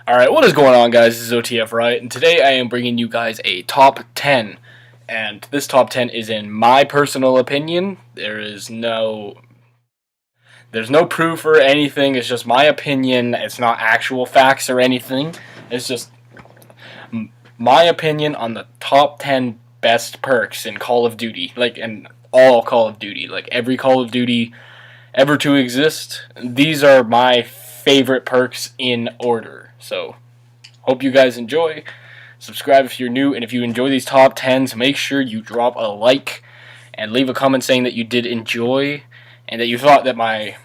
Alright, what is going on, guys? This is OTF Riot, and today I am bringing you guys a top 10. And this top 10 is in my personal opinion. There's no proof or anything. It's just my opinion. It's not actual facts or anything. It's just my opinion on the top 10 best perks in Call of Duty. In all Call of Duty. Every Call of Duty ever to exist. These are my favorite perks in order. So, hope you guys enjoy. Subscribe if you're new, and if you enjoy these top 10s, make sure you drop a like and leave a comment saying that you did enjoy and that you thought that my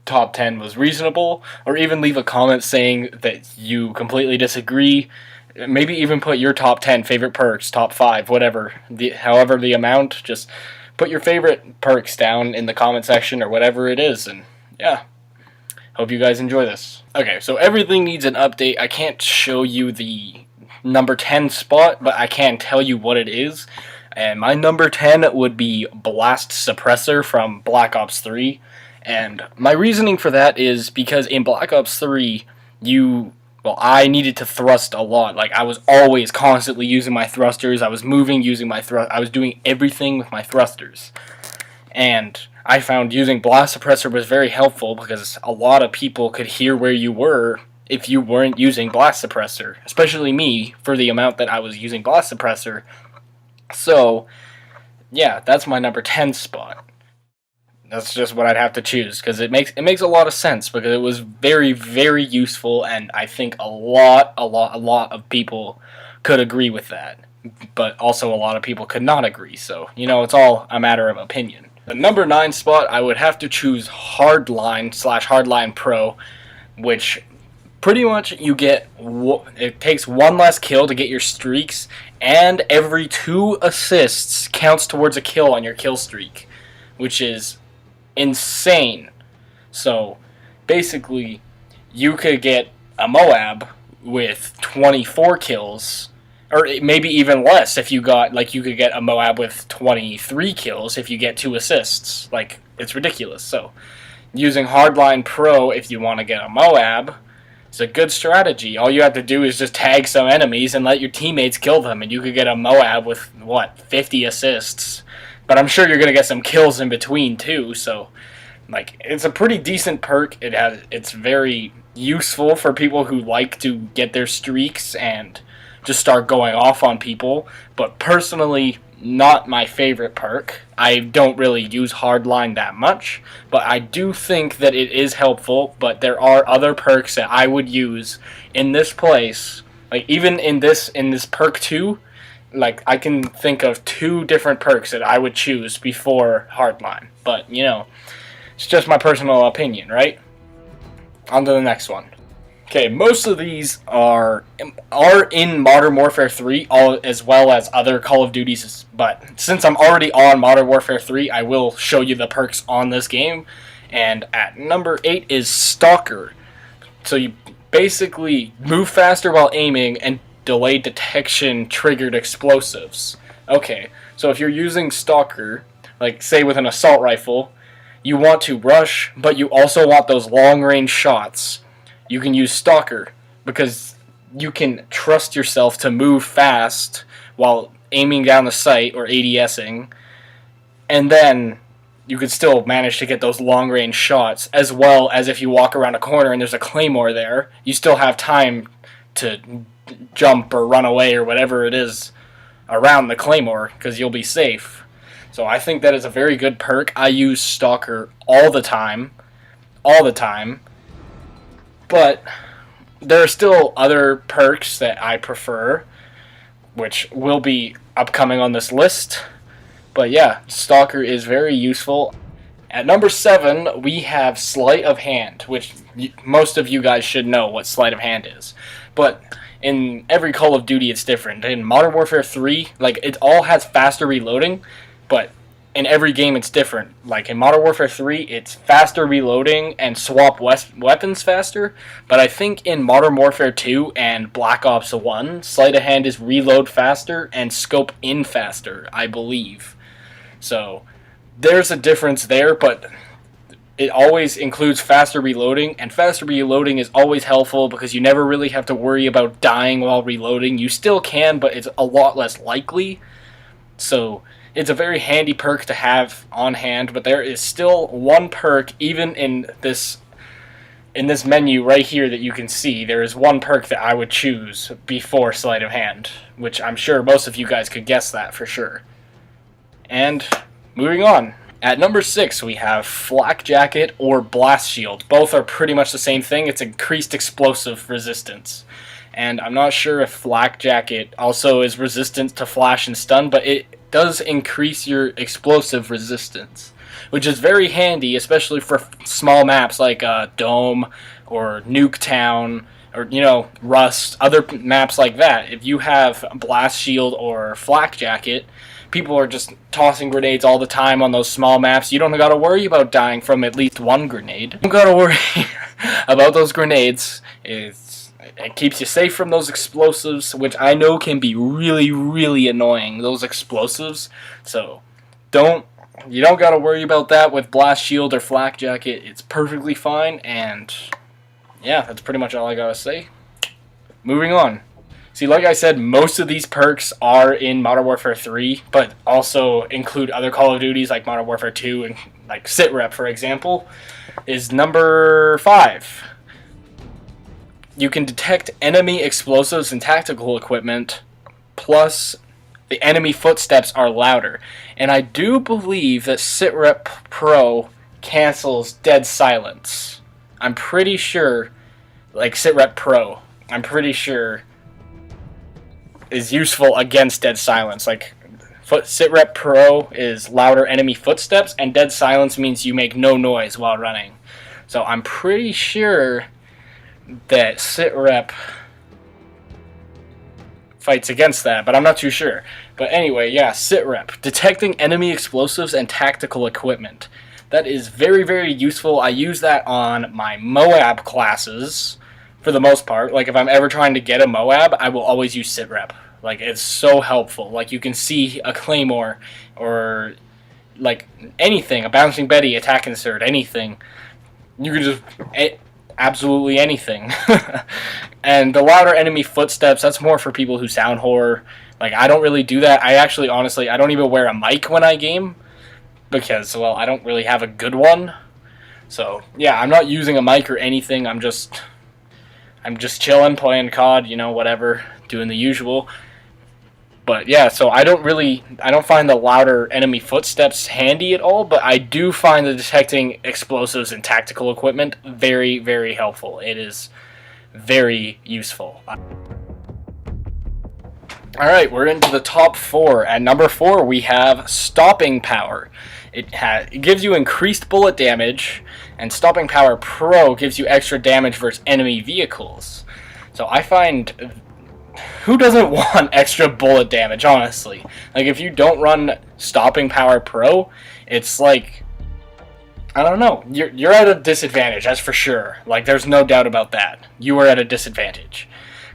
top 10 was reasonable, or even leave a comment saying that you completely disagree. Maybe even put your top 10 favorite perks, top 5, whatever, however the amount. Just put your favorite perks down in the comment section or whatever it is, and yeah. Hope you guys enjoy this. Okay, so everything needs an update. I can't show you the number 10 spot, but I can tell you what it is. And my number 10 would be Blast Suppressor from Black Ops 3. And my reasoning for that is because in Black Ops 3, I needed to thrust a lot. I was always constantly using my thrusters. I was moving using my I was doing everything with my thrusters. And I found using Blast Suppressor was very helpful because a lot of people could hear where you were if you weren't using Blast Suppressor, especially me for the amount that I was using Blast Suppressor. So, yeah, that's my number 10 spot. That's just what I'd have to choose because it makes a lot of sense because it was very, very useful, and I think a lot of people could agree with that. But also a lot of people could not agree, so, it's all a matter of opinion. The number 9 spot, I would have to choose Hardline / Hardline Pro, which pretty much you get, it takes one less kill to get your streaks, and every 2 assists counts towards a kill on your kill streak, which is insane. So, basically, you could get a Moab with 24 kills, or maybe even less if you got, you could get a Moab with 23 kills if you get 2 assists. It's ridiculous. So, using Hardline Pro if you want to get a Moab is a good strategy. All you have to do is just tag some enemies and let your teammates kill them, and you could get a Moab with, 50 assists. But I'm sure you're going to get some kills in between, too, so, it's a pretty decent perk. It's very useful for people who like to get their streaks and just start going off on people, but personally, not my favorite perk. I don't really use Hardline that much, but I do think that it is helpful, but there are other perks that I would use in this place, even in this perk 2, I can think of 2 different perks that I would choose before Hardline, but, it's just my personal opinion, right? On to the next one. Okay, most of these are in Modern Warfare 3, as well as other Call of Duties, but since I'm already on Modern Warfare 3, I will show you the perks on this game. And at number 8 is Stalker. So you basically move faster while aiming and delayed detection triggered explosives. Okay, so if you're using Stalker, say with an assault rifle, you want to rush, but you also want those long-range shots. You can use Stalker because you can trust yourself to move fast while aiming down the sight or ADSing, and then you could still manage to get those long-range shots, as well as if you walk around a corner and there's a claymore there, you still have time to jump or run away or whatever it is around the claymore because you'll be safe. So I think that is a very good perk. I use Stalker all the time. But there are still other perks that I prefer, which will be upcoming on this list. But yeah, Stalker is very useful. At number 7, we have Sleight of Hand, which most of you guys should know what Sleight of Hand is. But in every Call of Duty, it's different. In Modern Warfare 3, it all has faster reloading, but in every game it's different. In Modern Warfare 3, it's faster reloading and swap weapons faster, but I think in Modern Warfare 2 and Black Ops 1, Sleight of Hand is reload faster and scope in faster, I believe. So, there's a difference there, but it always includes faster reloading, and faster reloading is always helpful because you never really have to worry about dying while reloading. You still can, but it's a lot less likely. So it's a very handy perk to have on hand, but there is still one perk, even in this menu right here that you can see, there is one perk that I would choose before Sleight of Hand, which I'm sure most of you guys could guess that for sure. And moving on. At number 6, we have Flak Jacket or Blast Shield. Both are pretty much the same thing. It's increased explosive resistance. And I'm not sure if Flak Jacket also is resistant to flash and stun, but it does increase your explosive resistance, which is very handy, especially for small maps like Dome or Nuketown or, Rust, other maps like that. If you have Blast Shield or Flak Jacket, people are just tossing grenades all the time on those small maps. You don't got to worry about dying from at least one grenade. You don't got to worry about those grenades. It keeps you safe from those explosives, which I know can be really, really annoying, those explosives. So you don't got to worry about that with Blast Shield or Flak Jacket. It's perfectly fine, and yeah, that's pretty much all I got to say. Moving on. See, like I said, most of these perks are in Modern Warfare 3, but also include other Call of Duties like Modern Warfare 2 and like Sitrep, for example, is number 5. You can detect enemy explosives and tactical equipment, plus the enemy footsteps are louder. And I do believe that Sitrep Pro cancels dead silence. I'm pretty sure, like Sitrep Pro, I'm pretty sure is useful against dead silence. Like Sitrep Pro is louder enemy footsteps, and dead silence means you make no noise while running. So I'm pretty sure that Sitrep fights against that, but I'm not too sure. But anyway, yeah, Sitrep, detecting enemy explosives and tactical equipment. That is very, very useful. I use that on my Moab classes for the most part. Like, if I'm ever trying to get a Moab, I will always use Sitrep. Like, it's so helpful. Like, you can see a Claymore or, like, anything, a Bouncing Betty, attack insert, anything. You can just... absolutely anything. And the louder enemy footsteps, that's more for people who sound horror. Like, I don't really do that. I actually, honestly, I don't even wear a mic when I game because, well, I don't really have a good one. So, yeah, I'm not using a mic or anything. I'm just chilling, playing COD, whatever, doing the usual. But yeah, so I don't find the louder enemy footsteps handy at all, but I do find the detecting explosives and tactical equipment very, very helpful. It is very useful. Alright, we're into the top 4. At number 4, we have Stopping Power. It gives you increased bullet damage, and Stopping Power Pro gives you extra damage versus enemy vehicles. So I find... who doesn't want extra bullet damage, honestly? Like, if you don't run Stopping Power Pro, it's like, I don't know, you're at a disadvantage, that's for sure. Like, there's no doubt about that. You are at a disadvantage.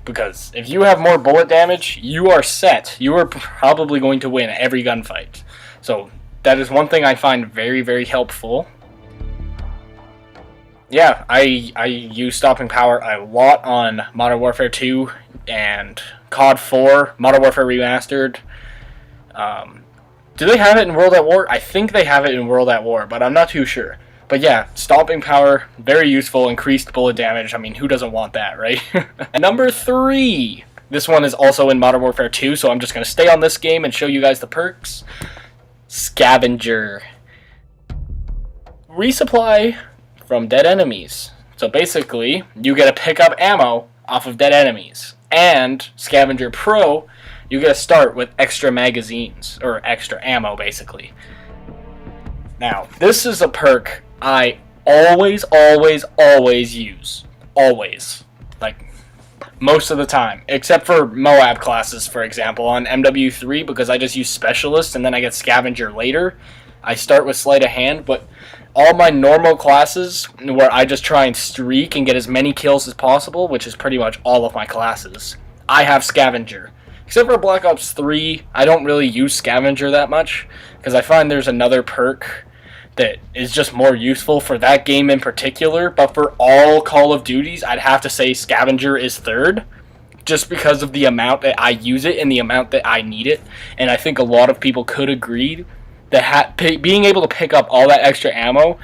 Because if you have more bullet damage, you are set. You are probably going to win every gunfight. So, that is one thing I find very, very helpful. Yeah, I use Stopping Power a lot on Modern Warfare 2 and COD 4, Modern Warfare Remastered. Do they have it in World at War? I think they have it in World at War, but I'm not too sure. But yeah, Stopping Power, very useful, increased bullet damage. I mean, who doesn't want that, right? And number 3. This one is also in Modern Warfare 2, so I'm just going to stay on this game and show you guys the perks. Scavenger. Resupply from dead enemies. So basically, you get to pick up ammo off of dead enemies. And Scavenger Pro, you get to start with extra magazines, or extra ammo, basically. Now, this is a perk I always use. Always. Like, most of the time. Except for Moab classes, for example, on MW3, because I just use Specialist, and then I get Scavenger later. I start with Sleight of Hand, but all my normal classes, where I just try and streak and get as many kills as possible, which is pretty much all of my classes, I have Scavenger. Except for Black Ops 3, I don't really use Scavenger that much, because I find there's another perk that is just more useful for that game in particular. But for all Call of Duties, I'd have to say Scavenger is third, just because of the amount that I use it and the amount that I need it. And I think a lot of people could agree that being able to pick up all that extra ammo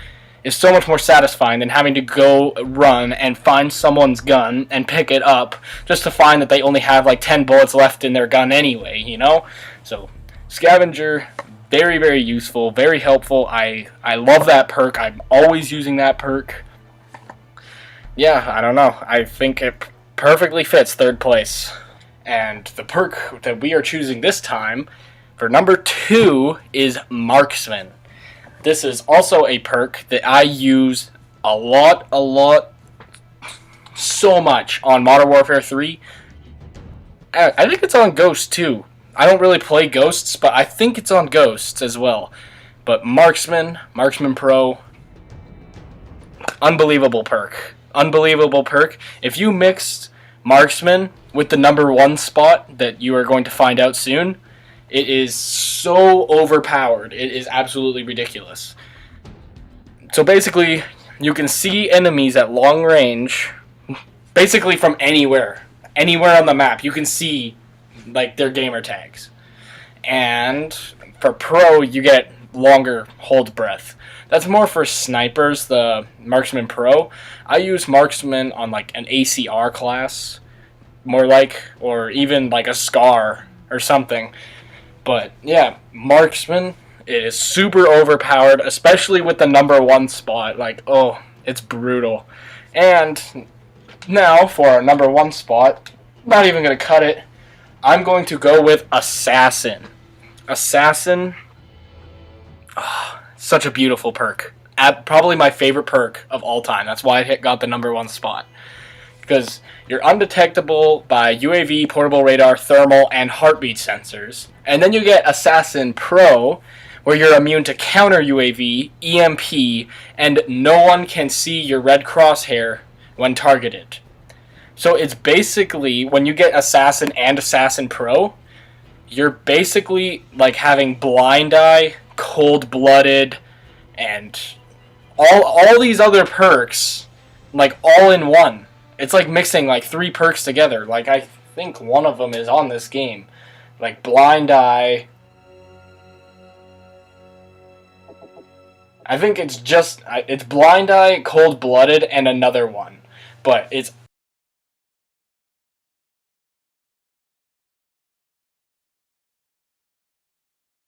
is so much more satisfying than having to go run and find someone's gun and pick it up just to find that they only have like 10 bullets left in their gun anyway, you know? So, Scavenger, very, very useful, very helpful. I love that perk. I'm always using that perk. Yeah, I don't know. I think it perfectly fits third place. And the perk that we are choosing this time for number 2 is Marksman. This is also a perk that I use a lot, so much on Modern Warfare 3. I think it's on Ghost too. I don't really play Ghosts, but I think it's on Ghosts as well. But Marksman Pro, unbelievable perk. Unbelievable perk. If you mixed Marksman with the number 1 spot that you are going to find out soon, it is so overpowered. It is absolutely ridiculous. So basically, you can see enemies at long range, basically from anywhere. Anywhere on the map, you can see like their gamer tags. And for Pro, you get longer hold breath. That's more for snipers, the Marksman Pro. I use Marksman on like an ACR class, more like, or even like a Scar or something. But yeah, Marksman is super overpowered, especially with the number 1 spot. Like, oh, it's brutal. And now for our number 1 spot, not even going to cut it, I'm going to go with Assassin. Assassin, such a beautiful perk. Probably my favorite perk of all time. That's why it got the number 1 spot. Because you're undetectable by UAV, portable radar, thermal, and heartbeat sensors. And then you get Assassin Pro, where you're immune to counter UAV, EMP, and no one can see your red crosshair when targeted. So it's basically, when you get Assassin and Assassin Pro, you're basically like having Blind Eye, Cold-Blooded, and all these other perks, like all in one. It's like mixing like 3 perks together. Like I think one of them is on this game. Like Blind Eye. I think it's Blind Eye, Cold-Blooded, and another one. But it's